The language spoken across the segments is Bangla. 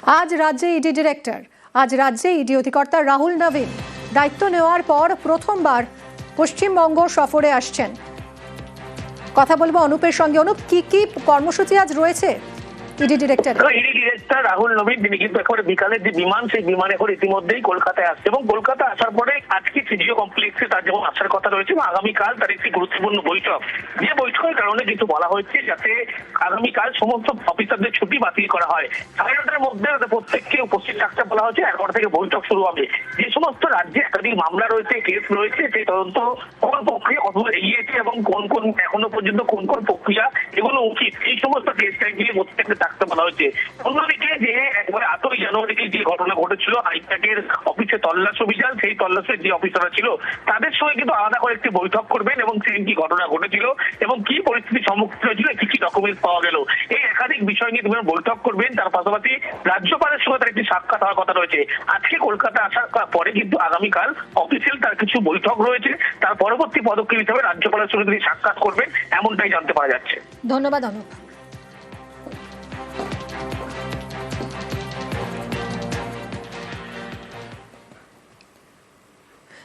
আজ রাজ্যে ইডি ডিরেক্টর, আজ রাজ্যে ইডি অধিকর্তা রাহুল নবীন দায়িত্ব নেওয়ার পর প্রথমবার পশ্চিমবঙ্গ সফরে আসছেন। কথা বলবো অনুপের সঙ্গে। অনুপ, কি কি কর্মসূচি আজ রয়েছে ED director? ED director Rahul নবীন তিনি কিন্তু একেবারে বিকালের যে বিমান, সেই বিমানে করে ইতিমধ্যেই কলকাতায় আসছে এবং কলকাতা আসার পরে আজকে সিজিও কমপ্লেক্সে তার যেমন আসার কথা রয়েছে এবং আগামীকাল তার একটি গুরুত্বপূর্ণ বৈঠক, যে বৈঠকের কারণে কিন্তু বলা হয়েছে যাতে আগামীকাল সমস্ত অফিসারদের ছুটি বাতিল করা হয়। 9:30টার মধ্যে প্রত্যেককে উপস্থিত থাকতে বলা হয়েছে। এরপর থেকে বৈঠক শুরু হবে। যে সমস্ত রাজ্যে একাধিক মামলা রয়েছে, কেস রয়েছে, সেই তদন্ত কোন প্রক্রিয়া কতদূর এগিয়েছে এবং কোন কোন এখনো পর্যন্ত কোন কোন প্রক্রিয়া এগুলো উচিত, এই সমস্ত কেস টাইপগুলি প্রত্যেককে থাকতে বলা হয়েছে। অন্যদিকে যে একবারে 8ই জানুয়ারিতে যে ঘটনা ঘটেছিল হাইট্যাকের অফিসে তল্লাশ অভিযান, সেই তল্লাশের যে অফিসাররা ছিল তাদের সঙ্গে কিন্তু আলাদা করে একটি বৈঠক করবেন এবং সেদিন কি ঘটনা ঘটেছিল এবং কি পরিস্থিতির সম্মুখীন হয়েছিল, কি কি ডকুমেন্টস পাওয়া গেল, এই একাধিক বিষয় নিয়ে তিনি বৈঠক করবেন। তার পাশাপাশি রাজ্যপালের সঙ্গে তার একটি সাক্ষাৎ হওয়ার কথা রয়েছে। আজকে কলকাতা আসার পরে কিন্তু আগামীকাল অফিসিয়াল তার কিছু বৈঠক রয়েছে। তার পরবর্তী পদক্ষেপ হিসেবে রাজ্যপালের সঙ্গে তিনি সাক্ষাৎ করবেন, এমনটাই জানতে পারা যাচ্ছে। ধন্যবাদ অনুপ।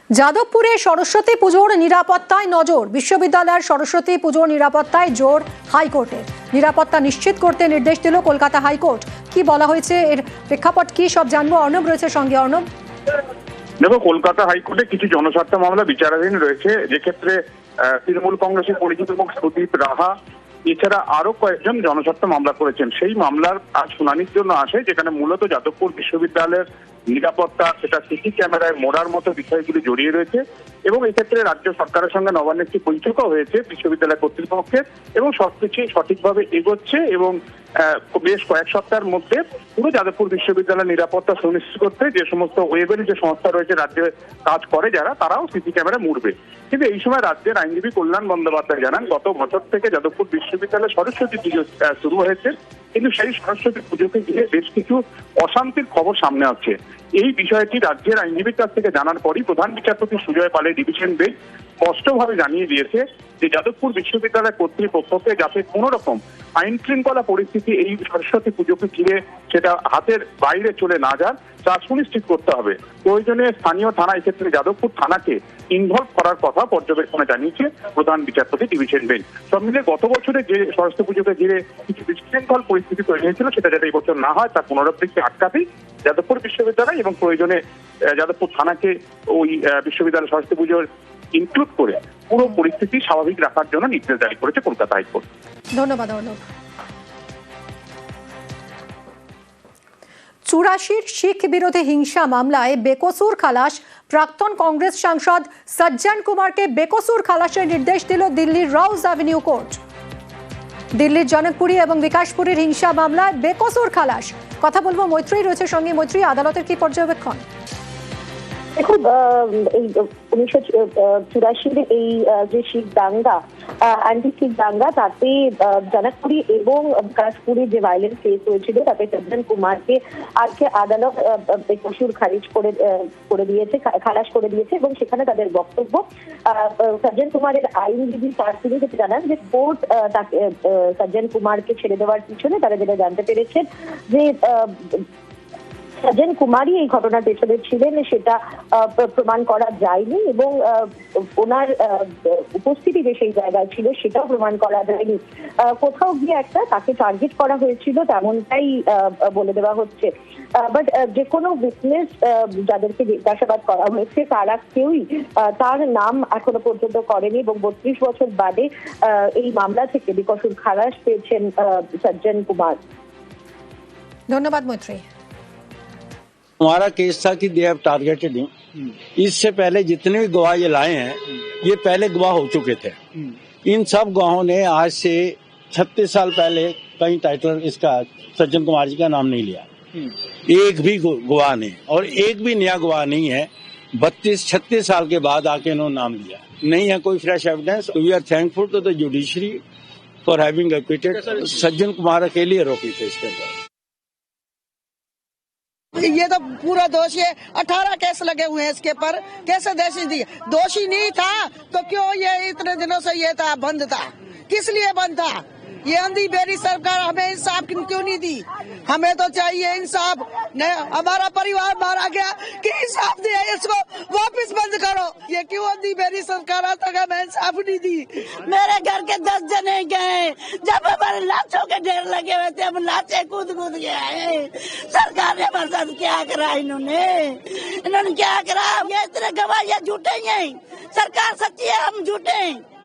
যাদবপুরে সরস্বতী পুজোর নিরাপত্তায় নজর। বিশ্ববিদ্যালয়ের সরস্বতী পুজোর নিরাপত্তায় জোর হাইকোর্টের। নিরাপত্তা নিশ্চিত করতে নির্দেশ দিল কলকাতা হাইকোর্ট। কি বলা হয়েছে, এর প্রেক্ষাপট কি, সব জানবো। অর্ণব রয়েছে সঙ্গে। অর্ণব, দেখো, কলকাতা হাইকোর্টে কিছু জনস্বার্থ মামলা বিচারাধীন রয়েছে, যে ক্ষেত্রে তৃণমূল কংগ্রেসের পরিচিত মুখ সুদীপ রাহা এছাড়া আরো কয়েকজন জনস্বার্থ মামলা করেছেন। সেই মামলার আজ শুনানির জন্য আসে, যেখানে মূলত যাদবপুর বিশ্ববিদ্যালয়ের নিরাপত্তা, সেটা সিসি ক্যামেরায় মোড়ার মতো বিষয়গুলি জড়িয়ে রয়েছে এবং এক্ষেত্রে রাজ্য সরকারের সঙ্গে নবান্ন একটি বৈঠকও হয়েছে বিশ্ববিদ্যালয় কর্তৃপক্ষের এবং সবকিছু সঠিকভাবে এগোচ্ছে এবং বেশ কয়েক সপ্তাহের মধ্যে পুরো যাদবপুর বিশ্ববিদ্যালয়ের নিরাপত্তা সুনিশ্চিত করতে যে সমস্ত ওয়েবেল যে সংস্থা রয়েছে রাজ্যে কাজ করে যারা, তারাও সিসি ক্যামেরা মুড়বে। কিন্তু এই সময় রাজ্যের আইনজীবী কল্যাণ বন্দ্যোপাধ্যায় জানান, গত বছর থেকে যাদবপুর বিশ্ববিদ্যালয়ে সরস্বতী পুজো শুরু হয়েছে, কিন্তু সেই সরস্বতী পুজোকে ঘিরে বেশ কিছু অশান্তির খবর সামনে আসছে। এই বিষয়টি রাজ্যের আইনজীবীর কাছ থেকে জানার পরই প্রধান বিচারপতি সুজয় পালের ডিভিশন বেঞ্চ স্পষ্টভাবে জানিয়ে দিয়েছে যে যাদবপুর বিশ্ববিদ্যালয় কর্তৃপক্ষকে যাতে কোনো রকম আইন শৃঙ্খলা পরিস্থিতি এই সরস্বতী পুজোকে ঘিরে সেটা হাতের বাইরে চলে না যান তা সুনিশ্চিত করতে হবে। প্রয়োজনে স্থানীয় থানা, এক্ষেত্রে যাদবপুর থানাকে ইনভলভ করার কথা পর্যবেক্ষণে জানিয়েছে প্রধান বিচারপতি ডিভিশন বেঞ্চ। সব মিলে গত বছরে যে সরস্বতী পুজোকে ঘিরে কিছু বিশৃঙ্খল পরিস্থিতি তৈরি হয়েছিল, সেটা যাতে এই বছর না হয় তার পুনরাবৃত্তি আটকাতেই যাদবপুর বিশ্ববিদ্যালয় এবং প্রয়োজনে যাদবপুর থানাকে ওই বিশ্ববিদ্যালয় সরস্বতী পুজোর ইনক্লুড করে পুরো পরিস্থিতি স্বাভাবিক রাখার জন্য নির্দেশ জারি করেছে কলকাতা হাইকোর্ট। ধন্যবাদ অর্ণব। 84 শিখ বিরোধী হিংসা মামলায় বেকসুর খালাস। প্রাক্তন কংগ্রেস সাংসদ সজ্জন কুমারকে বেকসুর খালাসের নির্দেশ দিল দিল্লির রাউজ অ্যাভিনিউ কোর্ট। দিল্লির জনকপুরী এবং বিকাশপুরীর হিংসা মামলায় বেকসুর খালাস। কথা বলবো, মৈত্রী রয়েছে সঙ্গে। মৈত্রী, আদালতের কি পর্যবেক্ষণ? দেখুন, এই 1984 এই যে শিখ দাঙ্গা, অ্যান্টি শিখ দাঙ্গা, তাতে জনকপুরী এবং বিকাশপুরীর যে ভায়োলেন্স কেস হয়েছিল, তাতে সজ্জন কুমারকে আজকে আদালত বেকসুর খালাস করে দিয়েছে এবং সেখানে তাদের বক্তব্য, সজ্জন কুমারের আইনজীবী তিনি যেটা জানান যে কোর্ট তাকে সজ্জন কুমারকে ছেড়ে দেওয়ার পিছনে তারা যেটা জানতে পেরেছেন যে সজ্জন কুমারই এই ঘটনার পেছনে ছিলেন সেটা প্রমাণ করা যায়নি এবং ওনার উপস্থিতি যে সেই জায়গায় ছিল সেটাও প্রমাণ করা যায়নি। কোথাও গিয়ে একটা তাকে টার্গেট করা হয়েছিল তেমনটাই বলে দেওয়া হচ্ছে। বাট যে কোনো উইটনেস যাদেরকে জিজ্ঞাসাবাদ করা হয়েছে তারা কেউই তার নাম এখনো পর্যন্ত করেনি এবং 32 বছর বাদে এই মামলা থেকে বেকসুর খালাস পেয়েছেন সজ্জন কুমার। ধন্যবাদ মৈত্রী। हमारा केस था कि दे हैव टारगेटेड हिम। इससे पहले जितने भी गवाह ये लाए हैं, ये पहले गवाह हो चुके थे। इन सब गवाहों ने आज से 36 साल पहले कहीं टाइटल इसका सज्जन कुमार जी का नाम नहीं लिया, एक भी गवाह नहीं, और एक भी नया गवाह नहीं है। 32-36 साल के बाद आके इन्होंने नाम लिया, नहीं है कोई fresh evidence. We are thankful to the judiciary for having acquitted Sajjan Kumar. अकेले आरोपी थे इसके अंदर। ये तो पूरा दोषी है। 18 केस लगे हुए हैं इसके पर। कैसे दोषी नहीं था तो क्यों ये इतने दिनों से ये था बंद था? किस लिए बंद था? ये अंधी बेरी सरकार हमें इंसाफ क्यों नहीं दी? हमें तो चाहिए इंसाफ। हमारा परिवार मारा गया कि इंसाफ दिया, इसको वापस बंद करो। ये क्यों अंधी बेरी सरकार आज तक हमें इंसाफ नहीं दी? मेरे घर के 10 जने गए, जब हमारे लाशों के ढेर लगे हुए थे, हम लाशें कूद के आए। सरकार ने हमारे साथ क्या करा? इन्होंने क्या करा? ये इतने गवाह झूठे ही हैं। सरकार सच्ची है, हम झूठे हैं।